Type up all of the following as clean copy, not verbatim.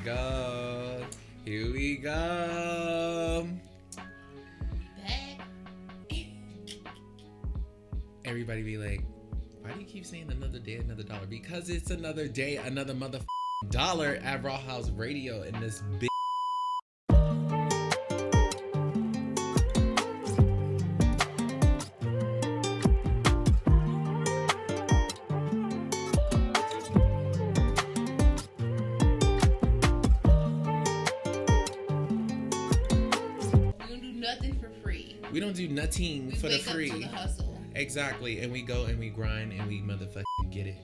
go. Here we go. Back. Everybody be like, why do you keep saying another day, another dollar? Because it's another day, another dollar at Raw House Radio in this big. We don't do nothing for the free. We wake up to the hustle. Exactly. And we go and we grind and we motherfucking get it.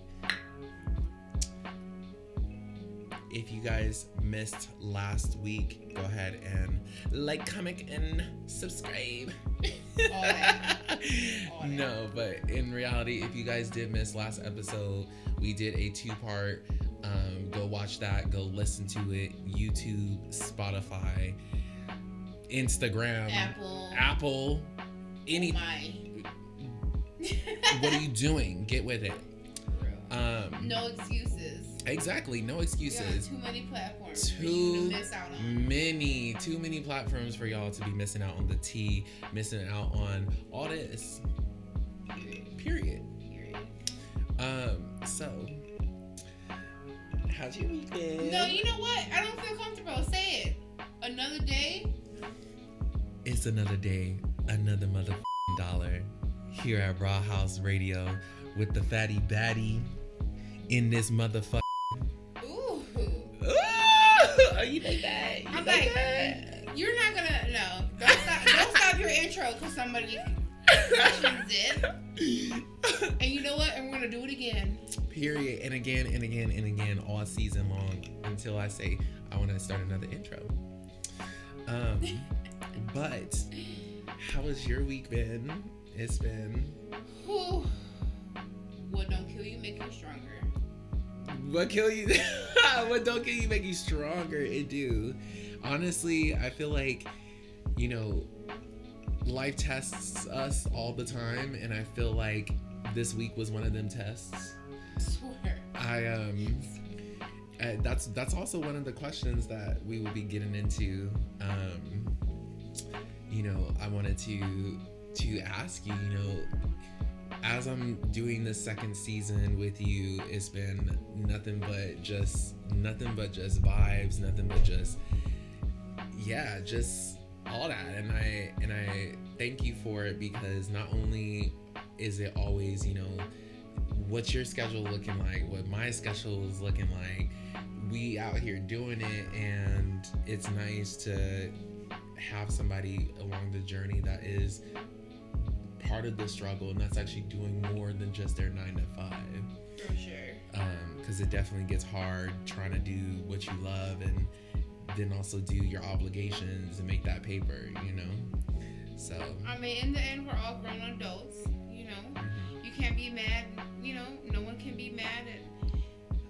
If you guys missed last week, go ahead and like, comment, and subscribe. All that. No, but in reality, if you guys did miss last episode, we did a 2-part. Go watch that. Go listen to it. YouTube, Spotify, Instagram, Apple, any. Oh my. What are you doing? Get with it. No excuses. Exactly, no excuses. Too many platforms for you to miss out on. Too many platforms for y'all to be missing out on the tea, missing out on all this. Period. So, how's your week been? No, you know what? I don't feel comfortable. Say it. Another day. It's another day, another motherfucking dollar here at Raw House Radio with the fatty baddie in this motherfucker. Ooh. Oh, you like that? I'm like, you're not gonna, no. Don't stop your intro because somebody questions it. And you know what? And we're gonna do it again. Period. And again, and again, and again, all season long until I say I want to start another intro. But how has your week been? It's been. Whew. What don't kill you make you stronger. What kill you? What don't kill you make you stronger? It do. Honestly, I feel like, you know, life tests us all the time, and I feel like this week was one of them tests. I swear. That's also one of the questions that we will be getting into. You know, I wanted to ask you, you know, as I'm doing the second season with you, it's been nothing but just vibes, nothing but just all that. And I thank you for it, because not only is it always, you know, what's your schedule looking like, what my schedule is looking like, we out here doing it, and it's nice to have somebody along the journey that is part of the struggle, and that's actually doing more than just their 9 to 5. For sure. Because it definitely gets hard trying to do what you love and then also do your obligations and make that paper, you know. So I mean, in the end, we're all grown adults, you know. Mm-hmm. You can't be mad, you know. No one can be mad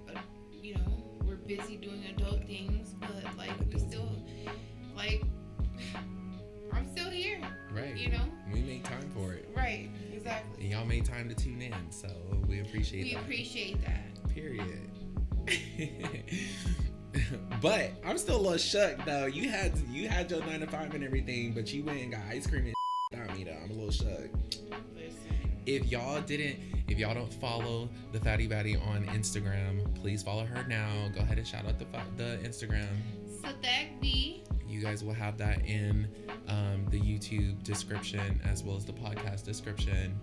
at, you know, we're busy doing adult things, but like we still, like, I'm still here. Right. You know. We make time for it. Right. Exactly. And y'all made time to tune in, so we appreciate that. We appreciate that. Period. But I'm still a little shook though. You had your 9 to 5 and everything, but you went and got ice cream and without me though. I'm a little shook. Listen. If y'all don't follow the Fatty Baddie on Instagram, please follow her now. Go ahead and shout out the Instagram. Sadak B. You guys will have that in the YouTube description as well as the podcast description.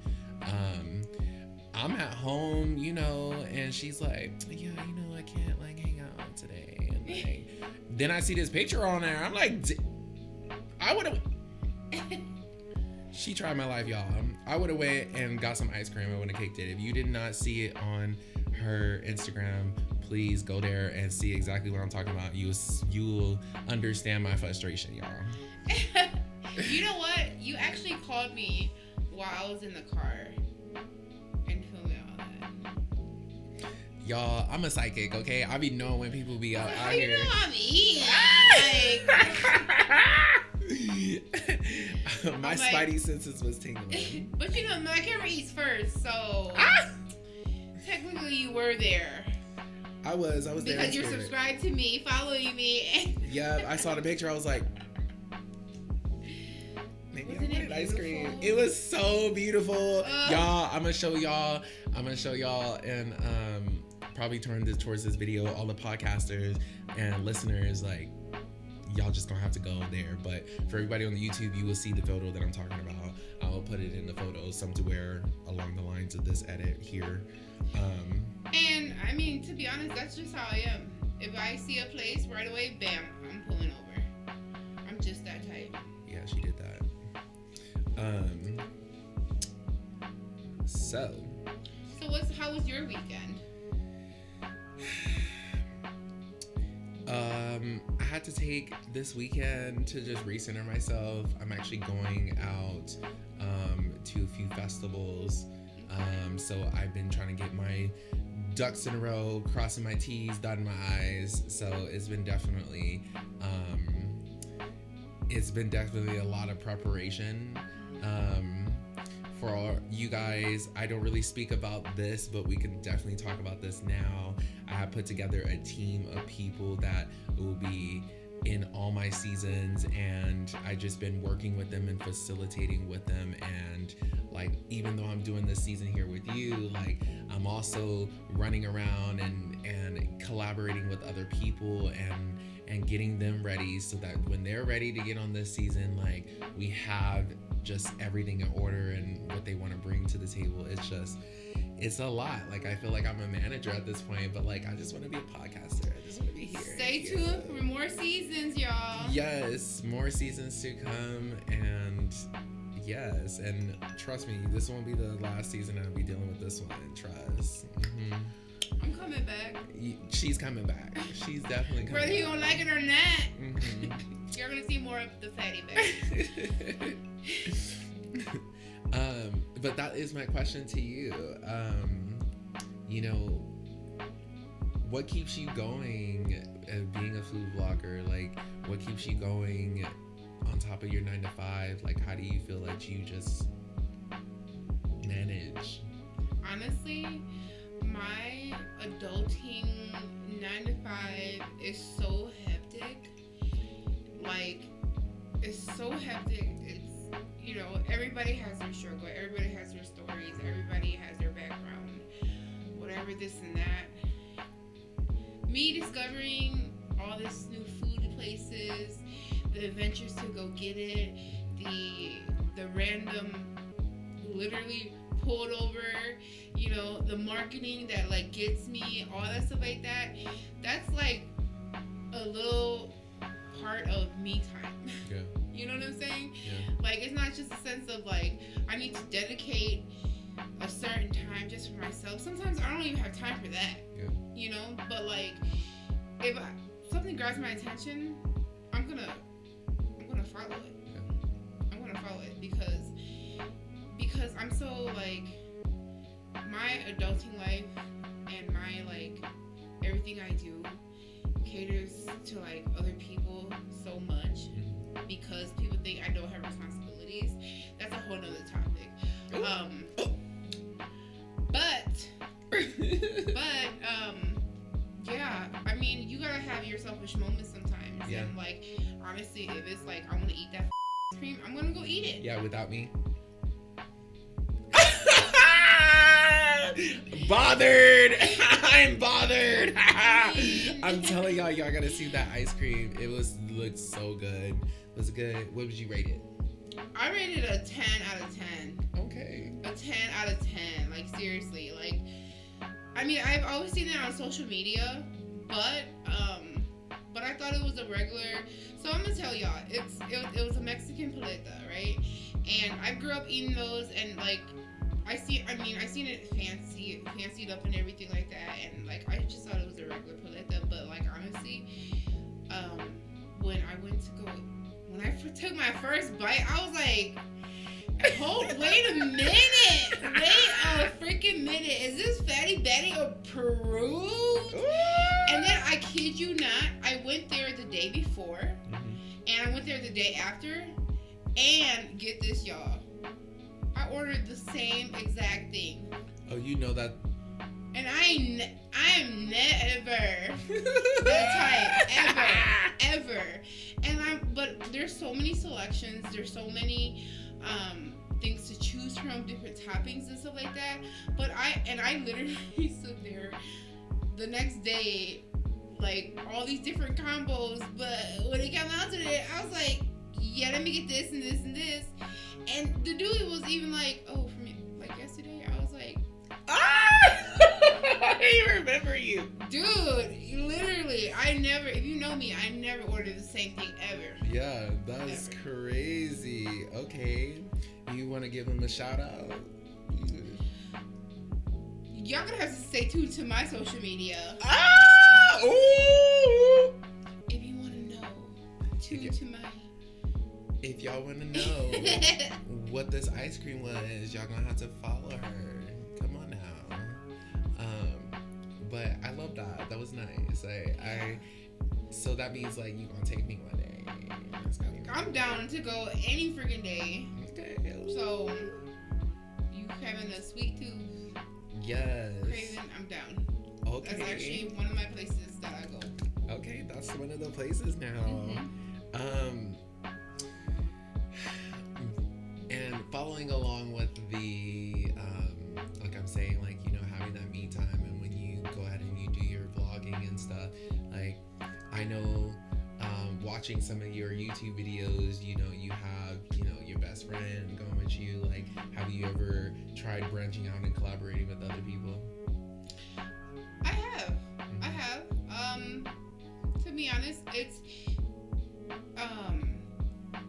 I'm at home, you know, and she's like, yeah, you know, I can't like hang out today. And like, then I see this picture on there. I'm like, I would have. She tried my life, y'all. I would have went and got some ice cream. I would have kicked it. If you did not see it on her Instagram, please go there and see exactly what I'm talking about. You will understand my frustration, y'all. You know what? You actually called me while I was in the car and told me all that. Y'all, I'm a psychic, okay? I be knowing when people be out here. How you know I'm eating? My spidey senses was tingling. But you know, my camera eats first, so technically you were there. I was there. Because you're subscribed to me, following me. Yeah, I saw the picture. I was like, maybe I wanted ice cream. It was so beautiful. Y'all, I'm gonna show y'all, and probably turn this towards this video. All the podcasters and listeners, like, y'all just gonna have to go there. But for everybody on the YouTube, you will see the photo that I'm talking about. I will put it in the photos somewhere along the lines of this edit here. And I mean, to be honest, that's just how I am. If I see a place right away, bam, I'm pulling over. I'm just that type. Yeah, she did that. So how was your weekend? I had to take this weekend to just recenter myself. I'm actually going out to a few festivals. So I've been trying to get my ducks in a row, crossing my T's, dotting my I's. So it's been definitely a lot of preparation. For all you guys, I don't really speak about this, but we can definitely talk about this now. I have put together a team of people that will be in all my seasons, and I just been working with them and facilitating with them. And like, even though I'm doing this season here with you, like, I'm also running around and collaborating with other people and getting them ready so that when they're ready to get on this season, like, we have just everything in order and what they want to bring to the table. It's a lot. Like, I feel like I'm a manager at this point, but like, I just want to be a podcaster. I just want to be here. Stay tuned for more seasons, y'all. Yes, more seasons to come. And yes, and trust me, this won't be the last season I'll be dealing with this one. Trust. Mm-hmm. I'm coming back. She's coming back. She's definitely coming Whether you gonna like it or not, mm-hmm. you're gonna see more of the fatty baby. But that is my question to you. You know, what keeps you going being a food vlogger? Like, what keeps you going on top of your 9 to 5? Like, how do you feel that you just manage? Honestly, my adulting 9 to 5 is so hectic. Like, it's so hectic. It's, you know, everybody has their struggle. Everybody has their stories. Everybody has their background. Whatever, this and that. Me discovering all this new food places, the adventures to go get it, the random, literally pulled over, you know, the marketing that like gets me, all that stuff like that. That's like a little part of me time. Yeah. You know what I'm saying? Yeah. Like, it's not just a sense of like I need to dedicate a certain time just for myself. Sometimes I don't even have time for that. Yeah. You know, but like if something grabs my attention, I'm gonna follow it. Yeah. I'm gonna follow it because I'm so like, my adulting life and my like everything I do caters to like other people so much because people think I don't have responsibilities. That's a whole nother topic. Yeah, I mean, you gotta have your selfish moments sometimes. Yeah. And like, honestly, if it's like I want to eat that ice cream, I'm gonna go eat it. Yeah, without me. Bothered. I'm bothered. I'm telling y'all gotta see that ice cream. It looked so good. Was it good? What would you rate it? I rated a 10 out of 10. Okay. A 10 out of 10. Like, seriously. Like, I mean, I've always seen it on social media, but I thought it was a regular. So I'm gonna tell y'all, it was a Mexican paleta, right? And I grew up eating those, and like, I seen it fancied up and everything like that, and like I just thought it was a regular paleta. But like, honestly, when I took my first bite, I was like, wait a minute, freaking minute, is this Fatty Betty approved? And then I kid you not, I went there the day before, and I went there the day after, and get this, y'all, I ordered the same exact thing. Oh, you know that. And I I'm never that type ever. And but there's so many selections. There's so many things to choose from, different toppings and stuff like that. But I literally stood there the next day, like all these different combos. But when it came out to it, I was like, yeah, let me get this and this and this. And the dude was even like, oh, for me, like yesterday, I was like, I remember you. Dude, literally, if you know me, I never order the same thing ever. Yeah, that's crazy. Okay. You want to give him a shout out? Y'all gonna have to stay tuned to my social media. Ooh! If you want to know, tune to my... If y'all want to know what this ice cream was, y'all gonna have to follow her. Come on now. But I love that. That was nice. So that means like you gonna take me one day. I'm down to go any freaking day. Okay. So you having a sweet tooth? Yes. Craving? I'm down. Okay. That's actually one of my places that I go. Okay, that's one of the places now. Mm-hmm. And following along with the, like I'm saying, like, you know, having that me time, and when you go ahead and you do your vlogging and stuff, like, I know, watching some of your YouTube videos, you know, you have, you know, your best friend going with you. Like, have you ever tried branching out and collaborating with other people? I have. To be honest, it's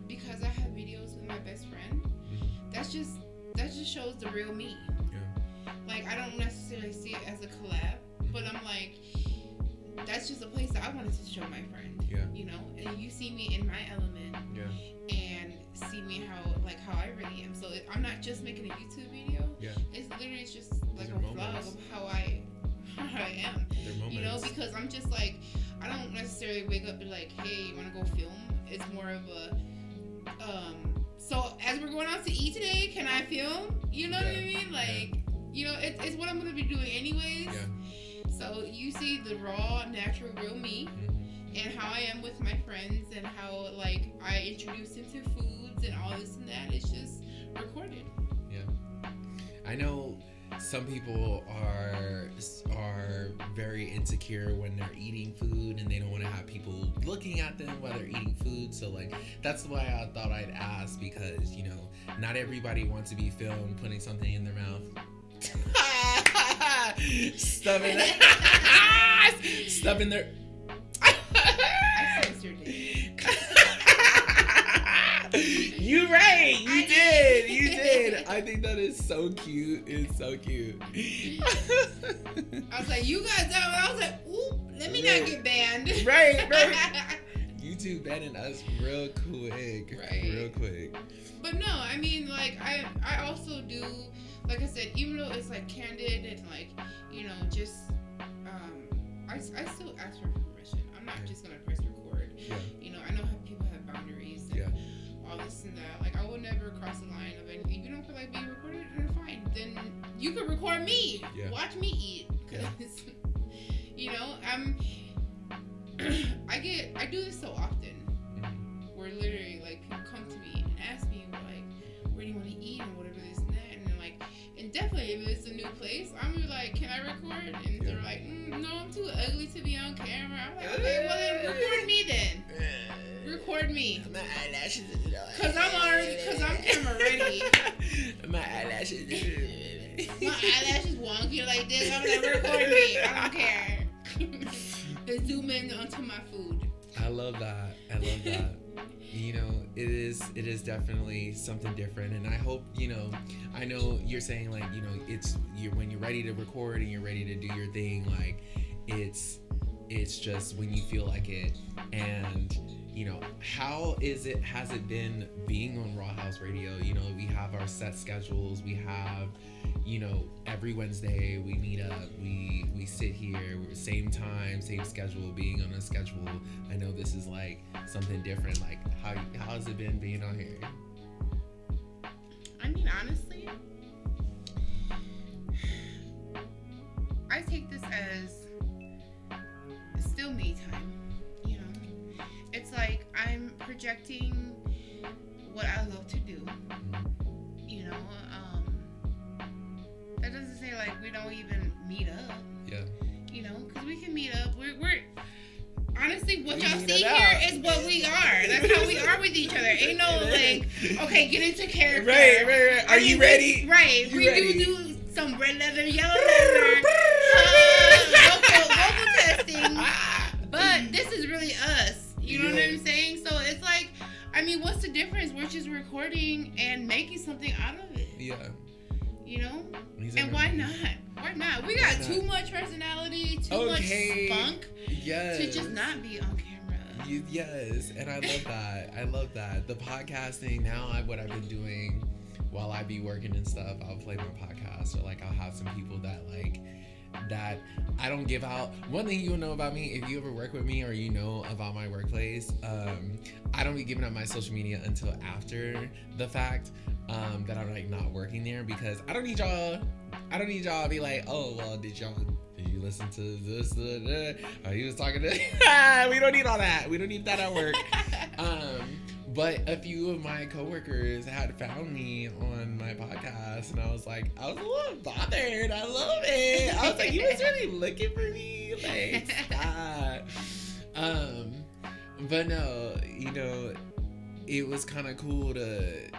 because I have videos with my best friend. That just shows the real me. Yeah. Like, I don't necessarily see it as a collab, but I'm like, that's just a place that I wanted to show my friend. Yeah. You know, and you see me in my element. Yeah. And see me how I really am. So I'm not just making a YouTube video. Yeah. It's literally just like a vlog of how I am. You know, because I'm just like, I don't necessarily wake up and be like, hey, you want to go film? It's more of a, so as we're going out to eat today, can I film? You know what I mean? Like, you know, it's what I'm going to be doing anyways. Yeah. So you see the raw, natural, real me, and how I am with my friends, and how, like, I introduce them to foods and all this and that. It's just recorded. Yeah. I know some people are very insecure when they're eating food, and they don't want to have people looking at them while they're eating food. So, like, that's why I thought I'd ask, because, you know, not everybody wants to be filmed putting something in their mouth. Stuffing their I censored it. You right. You did. I think that is so cute. It's so cute. I was like, you guys know. I was like, ooh, let me not get banned. Right. YouTube banning us real quick. Right. Real quick. But no, I mean, like, I also do, like I said, even though it's like candid and like, you know, just I still ask for permission. I'm not just gonna press record. Yeah. You know, I know how people have boundaries and all this and that. Like, I will never cross the line of anything. If you don't feel like being recorded, then fine. Then you can record me. Yeah. Watch me eat. Cause you know, I do this so often. Where literally, like, people come to me and ask me, like, where do you want to eat and whatever this and that, and then, like, and definitely if it's a new place, I'm gonna be like, can I record? And they're like, no, I'm too ugly to be on camera. I'm like, okay, well then record me then. Record me. My eyelashes. Cause I'm camera ready. My eyelashes. My eyelashes wonky like this. I'm like, record me. I don't care. Then zoom in onto my food. I love that. You know, it is definitely something different, and I hope, you know, I know you're saying, like, you know, when you're ready to record and you're ready to do your thing, like, it's just when you feel like it. And, you know, has it been being on Raw House Radio? You know, we have our set schedules, we have, you know, every Wednesday we meet up, we sit here, we're same time, same schedule, being on a schedule. I know this is like something different. Like, how has it been being on here? I mean, honestly, I take this as projecting what I love to do. You know, that doesn't say like we don't even meet up. Yeah. You know, because we can meet up. We're honestly, what y'all see here is what we are. That's how we are with each other. Ain't no like, okay, get into character. Right. Are you ready? Right. We do some red leather, yellow leather, vocal testing. But this is really us. You know what I'm saying? So it's like, I mean, what's the difference? We're just recording and making something out of it. Yeah. You know? And why not? Why not? We got too much personality, too much spunk to just not be on camera. Yes, and I love that. The podcasting, now what I've been doing while I be working and stuff, I'll play my podcast, or like I'll have some people that I don't give out. One thing you'll know about me, if you ever work with me or you know about my workplace, I don't be giving up my social media until after the fact that I'm like not working there, because I don't need y'all to be like, oh well, did you listen to this? Oh, he was talking to we don't need all that. We don't need that at work. But a few of my coworkers had found me on my podcast, and I was a little bothered. I love it. I was like, you was really looking for me? Like, stop. But no, you know, it was kind of cool to,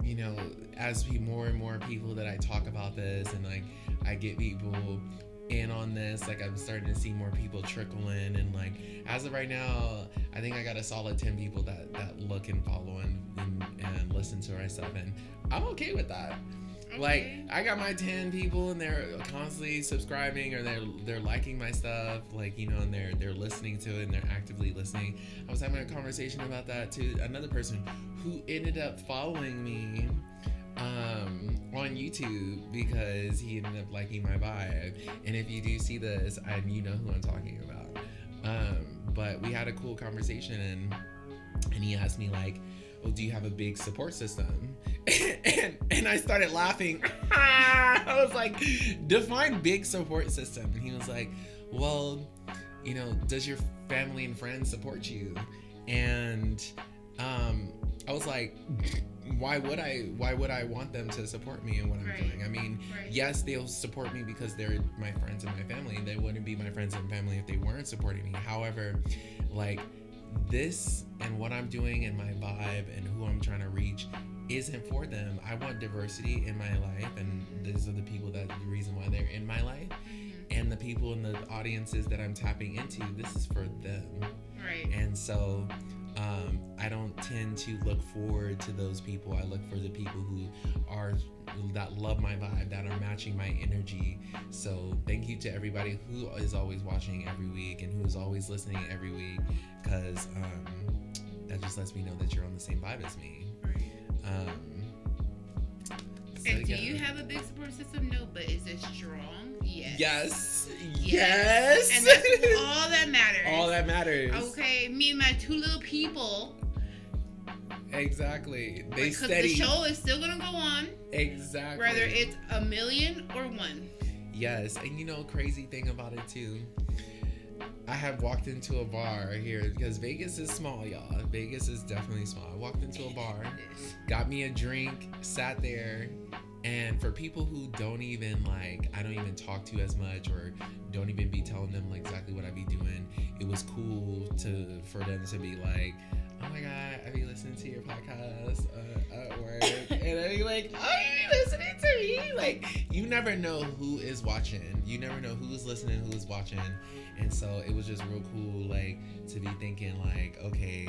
you know, as more and more people that I talk about this, and like I get people in on this, like I'm starting to see more people trickle in, and like as of right now, I think I got a solid 10 people that look and follow and listen to our stuff, and I'm okay with that. Okay. Like I got my 10 people, and they're constantly subscribing, or they're liking my stuff, like, you know, and they're listening to it, and they're actively listening. I was having a conversation about that to another person who ended up following me on YouTube because he ended up liking my vibe. And if you do see this, you know who I'm talking about. But we had a cool conversation, and he asked me like, well, do you have a big support system? and I started laughing. I was like, define big support system. And he was like, well, you know, does your family and friends support you? And I was like, why would I want them to support me in what I'm doing? I mean, yes, they'll support me because they're my friends and my family. They wouldn't be my friends and family if they weren't supporting me. However, like, this and what I'm doing and my vibe and who I'm trying to reach isn't for them. I want diversity in my life, and these are the people the reason why they're in my life. And the people in the audiences that I'm tapping into, this is for them. Right. And so I don't tend to look forward to those people. I look for the people that love my vibe, that are matching my energy. So thank you to everybody who is always watching every week and who is always listening every week, because that just lets me know that you're on the same vibe as me. And do you have a big support system? No, but is it strong? Yes. And that's all that matters. All that matters. Okay, me and my 2 little people. Exactly. Because the show is still gonna go on. Exactly. Whether it's 1 million or 1. Yes, and you know, crazy thing about it too, I have walked into a bar here, because Vegas is small, y'all. Vegas is definitely small. I walked into a bar, got me a drink, sat there, and for people who don't even I don't even talk to as much, or don't even be telling them exactly what I be doing, it was cool for them to be like, oh my god, I be listening to your podcast at work, and I be like, oh, you be listening to me? Like, you never know who is watching, you never know who's listening, who's watching. And so it was just real cool, like, to be thinking like, okay,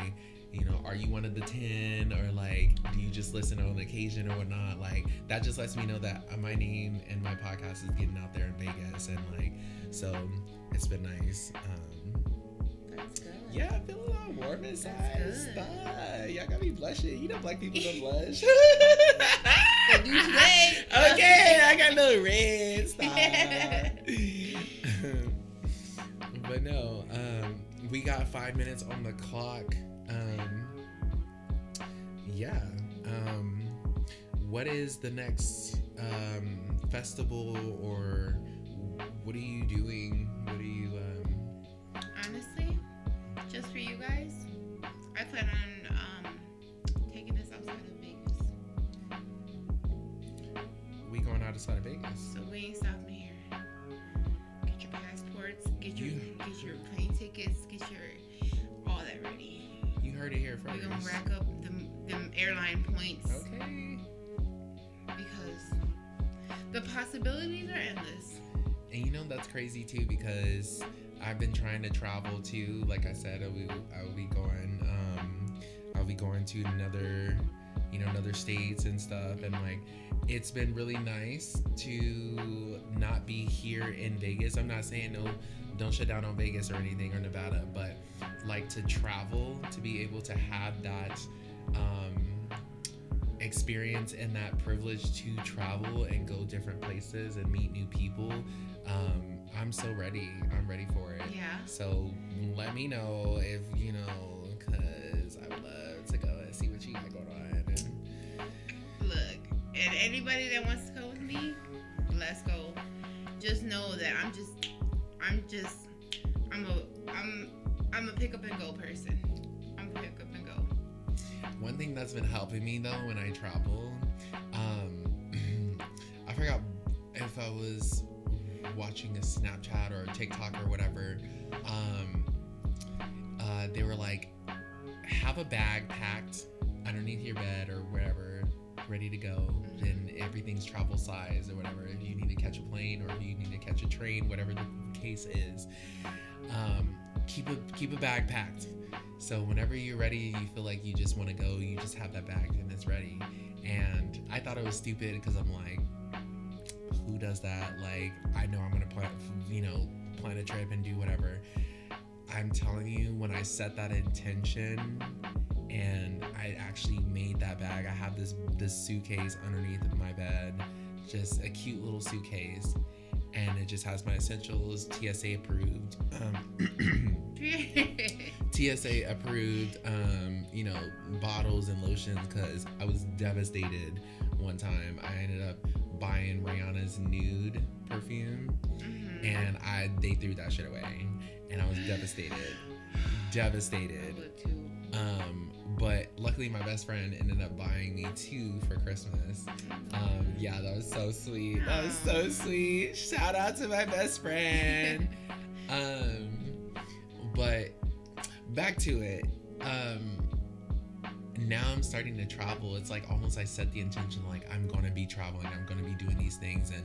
you know, are you one of the 10, or like, do you just listen on occasion or whatnot? Like, that just lets me know that my name and my podcast is getting out there in Vegas, and like, so it's been nice. That's good. Yeah, I feel a little warm inside. Stop. Y'all got me blushing. You know black people don't blush. I do today. Okay, I got no red. Stop. But no, we got 5 minutes on the clock. What is the next festival, or what are you doing? What are you Honestly, just for you guys, I plan on taking us outside of Vegas. We going outside of Vegas. So we ain't stopping here. Get your passports, get your plane tickets, get your all that ready. You heard it here first. We're gonna rack up them airline points. Okay. Because the possibilities are endless. And you know that's crazy too, because I've been trying to travel too. Like I said, I'll be going to another states and stuff, and like it's been really nice to not be here in Vegas. I'm not saying no, don't shut down on Vegas or anything, or Nevada, but like to travel, to be able to have that experience and that privilege to travel and go different places and meet new people. I'm so ready. I'm ready for it. Yeah. So let me know if because I would love to go and see what you got going on. And look, and anybody that wants to go with me, let's go. Just know that I'm a pick up and go person. I'm a pick up and go. One thing that's been helping me though when I travel, I forgot if I was watching a Snapchat or a TikTok or whatever. They were like, have a bag packed underneath your bed or wherever, ready to go, and everything's travel size or whatever. If you need to catch a plane or if you need to catch a train, whatever the case is, keep a bag packed. So whenever you're ready, you feel like you just want to go, you just have that bag and it's ready. And I thought it was stupid because I'm like, who does that? Like, I know I'm gonna plan a trip and do whatever. I'm telling you, when I set that intention and I actually made that bag, I have this suitcase underneath my bed, just a cute little suitcase, and it just has my essentials, TSA approved, TSA approved, bottles and lotions, because I was devastated one time. I ended up buying Rihanna's Nude perfume, and they threw that shit away, and I was devastated. But luckily my best friend ended up buying me 2 for Christmas. Yeah, that was so sweet. That was so sweet. Shout out to my best friend. But back to it. Now I'm starting to travel. It's like almost I set the intention, like I'm going to be traveling, I'm going to be doing these things, and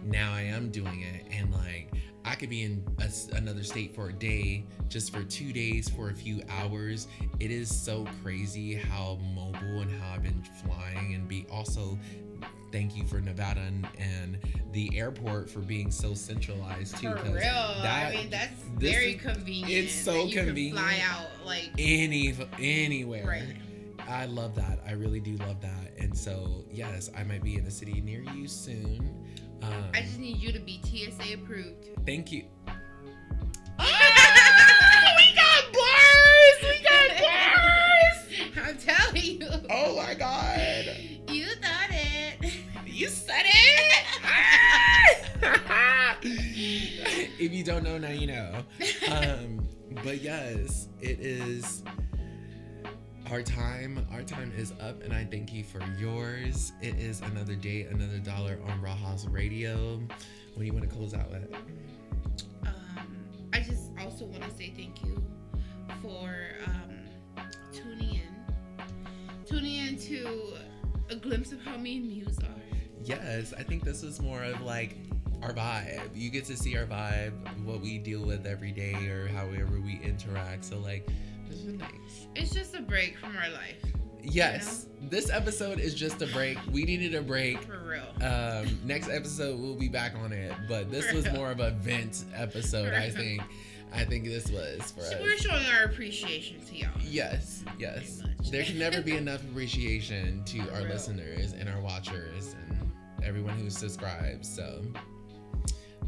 now I am doing it. And like I could be in another state for a day, just for 2 days, for a few hours. It is so crazy how mobile and how I've been flying, and also thank you for Nevada and the airport for being so centralized too. For real. That's very convenient. It's so convenient. Can fly out like anywhere. Right. I love that. I really do love that. And so, yes, I might be in a city near you soon. I just need you to be TSA approved. Thank you. We got bars! I'm telling you. Oh my God. You thought it. You said it. If you don't know, now you know. But yes, it is our time. Our time is up, and I thank you for yours. It is another day, another dollar on Raw House Radio. What do you want to close out with? I just also want to say thank you for tuning in to a glimpse of how me and Muse are. Yes, I think this was more of like our vibe. You get to see our vibe, what we deal with every day or however we interact. So like, this is nice. It's just a break from our life. Yes, This episode is just a break. We needed a break. For real. Next episode we'll be back on it, but this was more of a vent episode. I think this was for us. We're showing our appreciation to y'all. Yes. There can never be enough appreciation to our listeners and our watchers and everyone who subscribes. So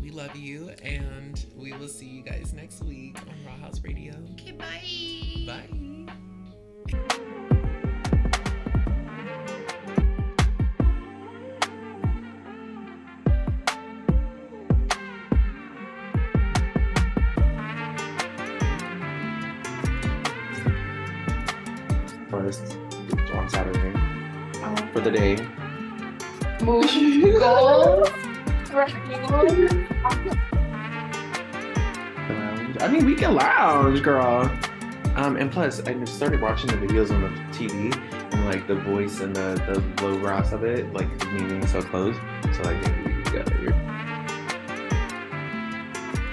we love you, and we will see you guys next week on Raw House Radio. Okay, bye. Bye. breakfast on Saturday for the day. Goals. I mean, we can lounge, girl. And plus, I started watching the videos on the TV, and like the voice and the low brass of it, like meaning so close. So I think we could get it.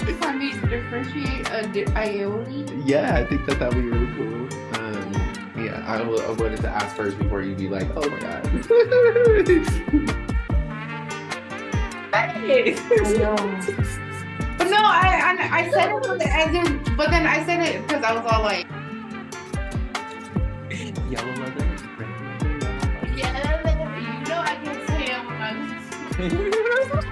If I need to differentiate aioli. Yeah, I think that would be really cool. Yeah, I wanted to ask first before you be like, oh my god. Hey. But no, I said it as in, but then I said it because I was all like, Yellow leather? yeah, you know I can say yellow leather.